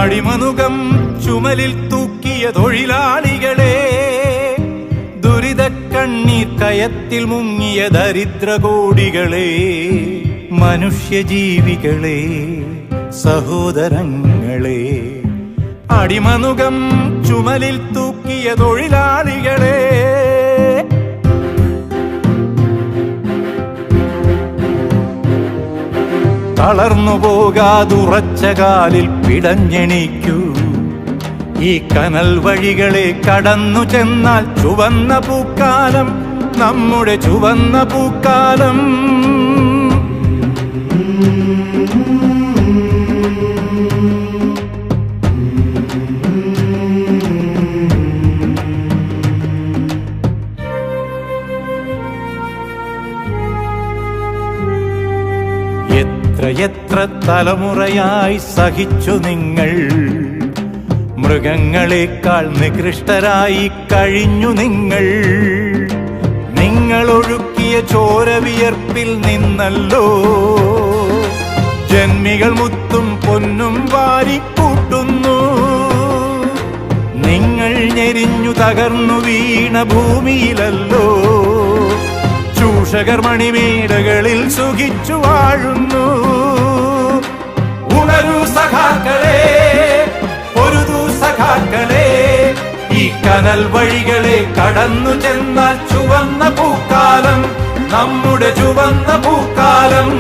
അടിമനുകം ചുമലിൽ തൂക്കിയ തൊഴിലാളികളെ, ദുരിതക്കണ്ണീർ കയത്തിൽ മുങ്ങിയ ദരിദ്രകോടികളെ, മനുഷ്യജീവികളെ, സഹോദരങ്ങളെ. അടിമനുകം ചുമലിൽ തൂക്കിയ തൊഴിലാളികളെ, തളർന്നു പോകാതുറച്ച കാലിൽ പിടഞ്ഞെണീക്കൂ. ഈ കനൽ വഴികളെ കടന്നു ചെന്നാൽ ചുവന്ന പൂക്കാലം, നമ്മുടെ ചുവന്ന പൂക്കാലം. എത്ര തലമുറയായി സഹിച്ചു നിങ്ങൾ, മൃഗങ്ങളെക്കാൾ നികൃഷ്ടരായി കഴിഞ്ഞു നിങ്ങൾ. നിങ്ങൾ ഒഴുക്കിയ ചോരവിയർപ്പിൽ നിന്നല്ലോ ജന്മികൾ മുത്തും പൊന്നും വാരിക്കൂട്ടുന്നു. നിങ്ങൾ ഞെരിഞ്ഞു തകർന്നു വീണ ഭൂമിയിലല്ലോ ചൂഷകർ മണിമേടകളിൽ സുഖിച്ചു വാഴുന്നു. ഉണരൂ സഖാക്കളെ, പൊരുതൂ സഖാക്കളെ, ഈ കനൽ വഴികളെ കടന്നു ചെന്നാൽ ചുവന്ന പൂക്കാലം, നമ്മുടെ ചുവന്ന പൂക്കാലം.